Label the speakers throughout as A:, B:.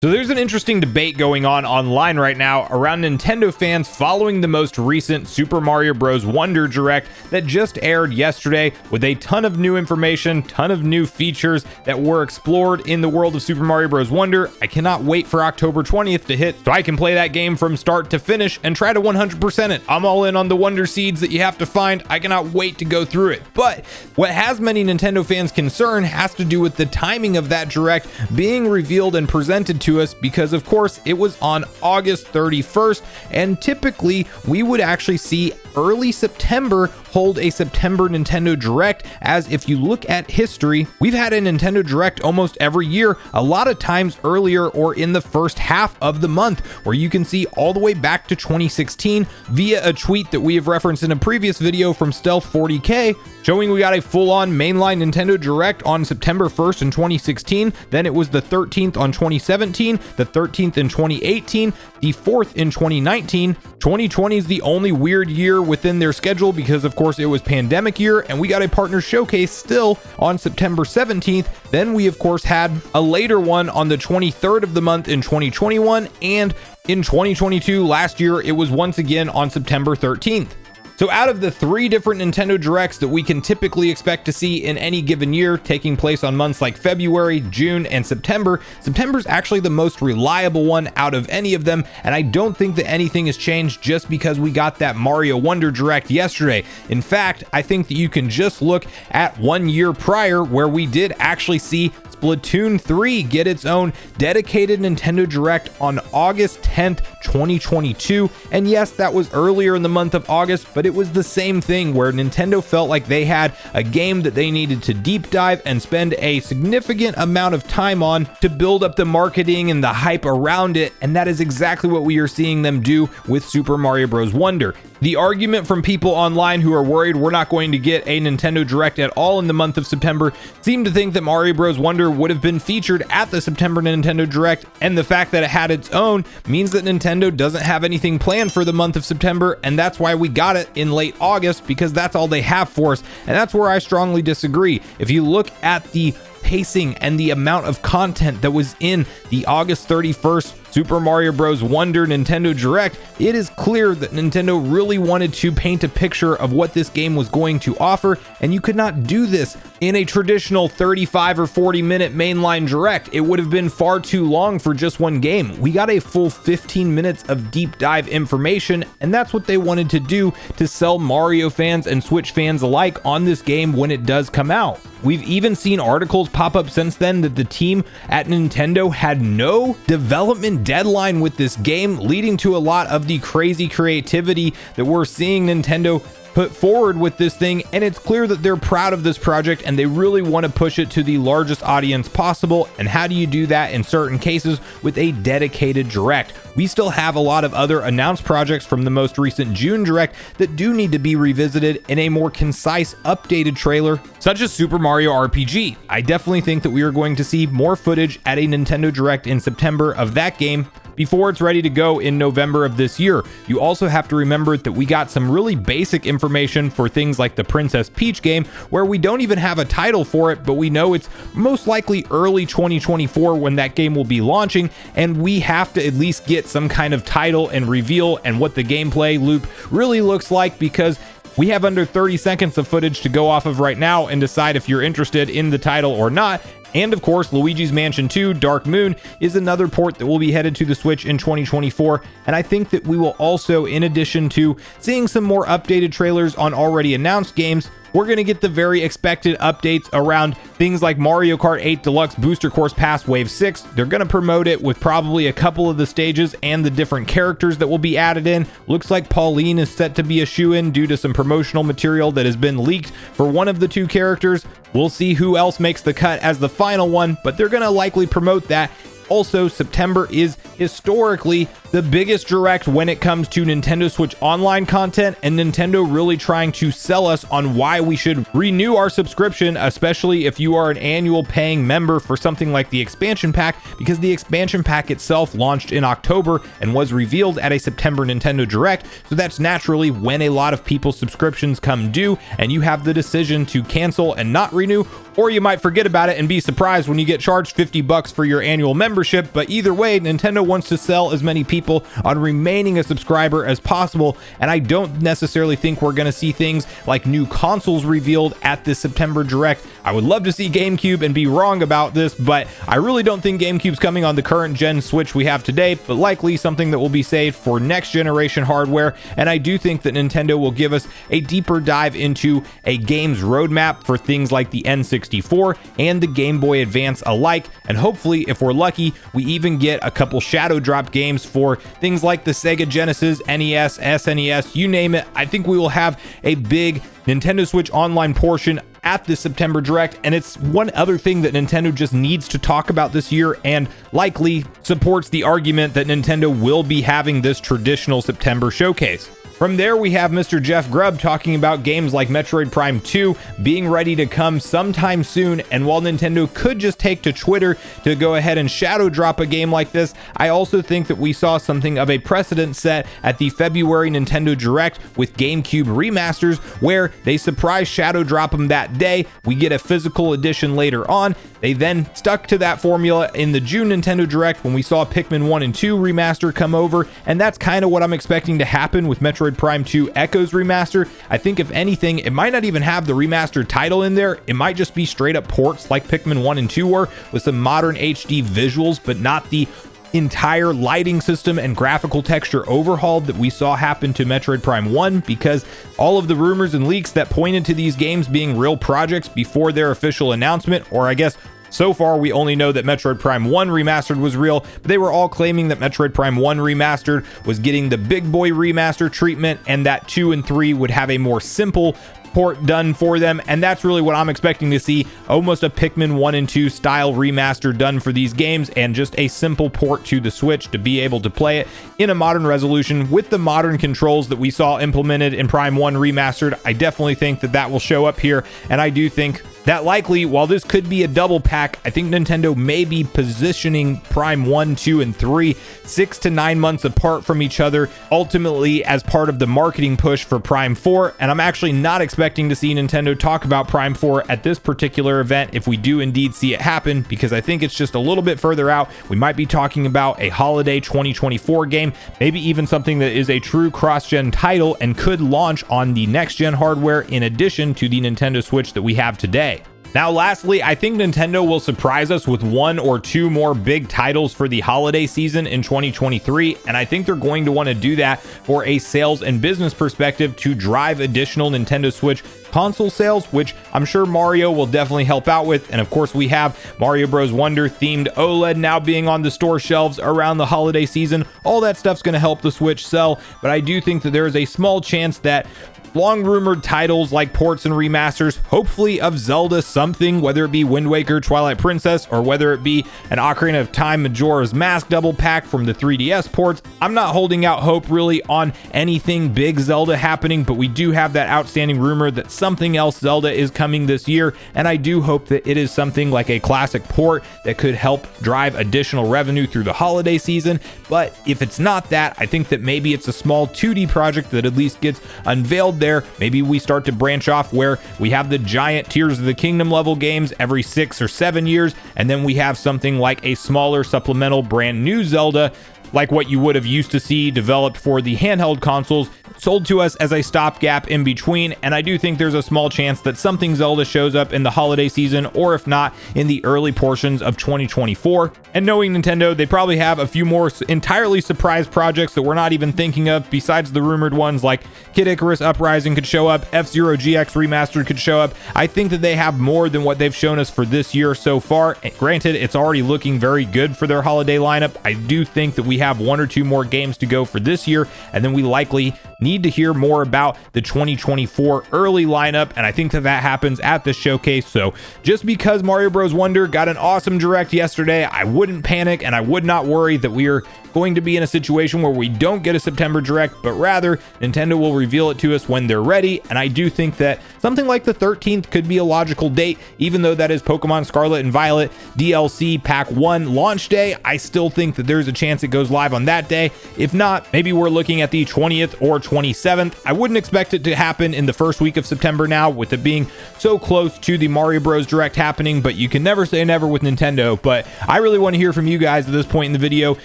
A: So there's an interesting debate going on online right now around Nintendo fans following the most recent Super Mario Bros. Wonder Direct that just aired yesterday with a ton of new information, ton of new features that were explored in the world of Super Mario Bros. Wonder. I cannot wait for October 20th to hit so I can play that game from start to finish and try to 100% it. I'm all in on the Wonder Seeds that you have to find. I cannot wait to go through it. But what has many Nintendo fans concerned has to do with the timing of that Direct being revealed and presented to us, because of course it was on August 31st, and typically we would actually see early September hold a September Nintendo Direct, as if you look at history, we've had a Nintendo Direct almost every year, a lot of times earlier or in the first half of the month, where you can see all the way back to 2016 via a tweet that we have referenced in a previous video from Stealth 40k, showing we got a full-on mainline Nintendo Direct on September 1st in 2016, then it was the 13th on 2017, the 13th in 2018, the 4th in 2019. 2020 is the only weird year within their schedule because of course it was pandemic year, and we got a partner showcase still on September 17th. Then we of course had a later one on the 23rd of the month in 2021, and in 2022 last year it was once again on September 13th. So out of the 3 different Nintendo Directs that we can typically expect to see in any given year, taking place on months like February, June, and September, September's actually the most reliable one out of any of them, and I don't think that anything has changed just because we got that Mario Wonder Direct yesterday. In fact, I think that you can just look at 1 year prior where we did actually see Splatoon 3 get its own dedicated Nintendo Direct on August 10th, 2022. And yes, that was earlier in the month of August, but it was the same thing where Nintendo felt like they had a game that they needed to deep dive and spend a significant amount of time on to build up the marketing and the hype around it. And that is exactly what we are seeing them do with Super Mario Bros. Wonder. The argument from people online who are worried we're not going to get a Nintendo Direct at all in the month of September seem to think that Mario Bros. Wonder would have been featured at the September Nintendo Direct, and the fact that it had its own means that Nintendo doesn't have anything planned for the month of September, and that's why we got it in late August, because that's all they have for us. And that's where I strongly disagree. If you look at the pacing and the amount of content that was in the August 31st Super Mario Bros. Wonder Nintendo Direct, it is clear that Nintendo really wanted to paint a picture of what this game was going to offer, and you could not do this in a traditional 35 or 40 minute mainline Direct. It would have been far too long for just one game. We got a full 15 minutes of deep dive information, and that's what they wanted to do to sell Mario fans and Switch fans alike on this game when it does come out. We've even seen articles pop up since then that the team at Nintendo had no development deadline with this game, leading to a lot of the crazy creativity that we're seeing Nintendo put forward with this thing. And it's clear that they're proud of this project and they really want to push it to the largest audience possible. And how do you do that in certain cases with a dedicated Direct? We still have a lot of other announced projects from the most recent June Direct that do need to be revisited in a more concise, updated trailer, such as Super Mario RPG. I definitely think that we are going to see more footage at a Nintendo Direct in September of that game before it's ready to go in November of this year. You also have to remember that we got some really basic information for things like the Princess Peach game, where we don't even have a title for it, but we know it's most likely early 2024 when that game will be launching, and we have to at least get some kind of title and reveal and what the gameplay loop really looks like, because we have under 30 seconds of footage to go off of right now and decide if you're interested in the title or not. And of course, Luigi's Mansion 2 Dark Moon is another port that will be headed to the Switch in 2024. And I think that we will also, in addition to seeing some more updated trailers on already announced games, we're going to get the very expected updates around things like Mario Kart 8 Deluxe Booster Course Pass Wave 6. They're going to promote it with probably a couple of the stages and the different characters that will be added in. Looks like Pauline is set to be a shoo-in due to some promotional material that has been leaked for one of the 2 characters. We'll see who else makes the cut as the final one, but they're going to likely promote that. Also, September is historically the biggest Direct when it comes to Nintendo Switch Online content, and Nintendo really trying to sell us on why we should renew our subscription, especially if you are an annual paying member for something like the expansion pack, because the expansion pack itself launched in October and was revealed at a September Nintendo Direct. So that's naturally when a lot of people's subscriptions come due, and you have the decision to cancel and not renew, or you might forget about it and be surprised when you get charged $50 for your annual membership. But either way, Nintendo wants to sell as many people on remaining a subscriber as possible, and I don't necessarily think we're going to see things like new consoles revealed at this September Direct. I would love to see GameCube and be wrong about this, but I really don't think GameCube's coming on the current gen Switch we have today, but likely something that will be saved for next generation hardware. And I do think that Nintendo will give us a deeper dive into a games roadmap for things like the N64 and the Game Boy Advance alike, and hopefully, if we're lucky, we even get a couple shadow drop games for things like the Sega Genesis, NES, SNES, you name it. I think we will have a big Nintendo Switch Online portion at the September Direct, and it's one other thing that Nintendo just needs to talk about this year, and likely supports the argument that Nintendo will be having this traditional September showcase. From there, we have Mr. Jeff Grubb talking about games like Metroid Prime 2 being ready to come sometime soon, and while Nintendo could just take to Twitter to go ahead and shadow drop a game like this, I also think that we saw something of a precedent set at the February Nintendo Direct with GameCube remasters, where they surprise shadow drop them that day. We get a physical edition later on. They then stuck to that formula in the June Nintendo Direct when we saw Pikmin 1 and 2 remaster come over, and that's kind of what I'm expecting to happen with Metroid Prime 2 Echoes remaster. I think if anything, it might not even have the remastered title in there. It might just be straight up ports like Pikmin 1 and 2 were, with some modern HD visuals, but not the entire lighting system and graphical texture overhaul that we saw happen to Metroid Prime 1, because all of the rumors and leaks that pointed to these games being real projects before their official announcement, or I guess so far we only know that Metroid Prime 1 Remastered was real, but they were all claiming that Metroid Prime 1 Remastered was getting the big boy remaster treatment, and that 2 and 3 would have a more simple port done for them, and that's really what I'm expecting to see, almost a Pikmin 1 and 2 style remaster done for these games, and just a simple port to the Switch to be able to play it in a modern resolution with the modern controls that we saw implemented in Prime 1 Remastered. I definitely think that that will show up here, and I do think that likely, while this could be a double pack, I think Nintendo may be positioning Prime 1, 2, and 3 6 to 9 months apart from each other, ultimately as part of the marketing push for Prime 4, and I'm actually not expecting to see Nintendo talk about Prime 4 at this particular event if we do indeed see it happen, because I think it's just a little bit further out. We might be talking about a holiday 2024 game, maybe even something that is a true cross-gen title and could launch on the next-gen hardware in addition to the Nintendo Switch that we have today. Now, lastly, I think Nintendo will surprise us with 1 or 2 more big titles for the holiday season in 2023, and I think they're going to want to do that for a sales and business perspective to drive additional Nintendo Switch console sales, which I'm sure Mario will definitely help out with. And of course, we have Mario Bros. Wonder themed OLED now being on the store shelves around the holiday season. All that stuff's going to help the Switch sell, but I do think that there is a small chance that long rumored titles like ports and remasters, hopefully of Zelda something, whether it be Wind Waker, Twilight Princess, or whether it be an Ocarina of Time Majora's Mask double pack from the 3DS ports. I'm not holding out hope really on anything big Zelda happening, but we do have that outstanding rumor that something else Zelda is coming this year, and I do hope that it is something like a classic port that could help drive additional revenue through the holiday season. But if it's not that, I think that maybe it's a small 2D project that at least gets unveiled there. Maybe we start to branch off where we have the giant Tears of the Kingdom level games every 6 or 7 years, and then we have something like a smaller supplemental brand new Zelda, like what you would have used to see developed for the handheld consoles, sold to us as a stopgap in between. And I do think there's a small chance that something Zelda shows up in the holiday season, or if not, in the early portions of 2024. And knowing Nintendo, they probably have a few more entirely surprise projects that we're not even thinking of, besides the rumored ones like Kid Icarus Uprising could show up, F-Zero GX Remastered could show up. I think that they have more than what they've shown us for this year so far. And granted, it's already looking very good for their holiday lineup. I do think that we have 1 or 2 more games to go for this year, and then we likely need to hear more about the 2024 early lineup, and I think that that happens at the showcase. So just because Mario Bros. Wonder got an awesome direct yesterday, I wouldn't panic and I would not worry that we are going to be in a situation where we don't get a September direct, but rather Nintendo will reveal it to us when they're ready. And I do think that something like the 13th could be a logical date, even though that is Pokemon Scarlet and Violet DLC Pack 1 launch day. I still think that there's a chance it goes goes live on that day. If not, maybe we're looking at the 20th or 27th. I wouldn't expect it to happen in the first week of September now, with it being so close to the Mario Bros. Direct happening, but you can never say never with Nintendo. But I really want to hear from you guys at this point in the video,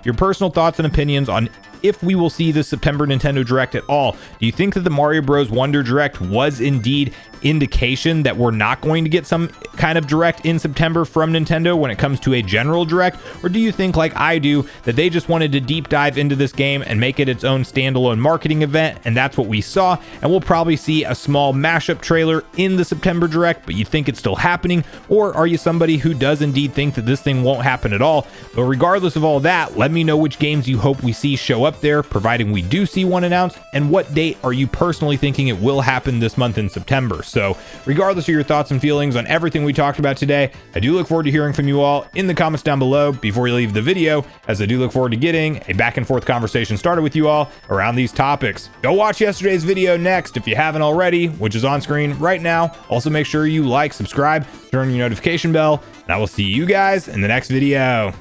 A: your personal thoughts and opinions on if we will see this September Nintendo Direct at all. Do you think that the Mario Bros. Wonder Direct was indeed indication that we're not going to get some kind of direct in September from Nintendo when it comes to a general direct? Or do you think, like I do, that they just wanted to deep dive into this game and make it its own standalone marketing event, and that's what we saw, and we'll probably see a small mashup trailer in the September Direct, but you think it's still happening? Or are you somebody who does indeed think that this thing won't happen at all? But regardless of all that, let me know which games you hope we see show up there, providing we do see one announced, and what date are you personally thinking it will happen this month in September. So regardless of your thoughts and feelings on everything we talked about today, I do look forward to hearing from you all in the comments down below before you leave the video, as I do look forward to getting a back and forth conversation started with you all around these topics. Go watch yesterday's video next if you haven't already, which is on screen right now. Also make sure you like, subscribe, turn on your notification bell, and I will see you guys in the next video.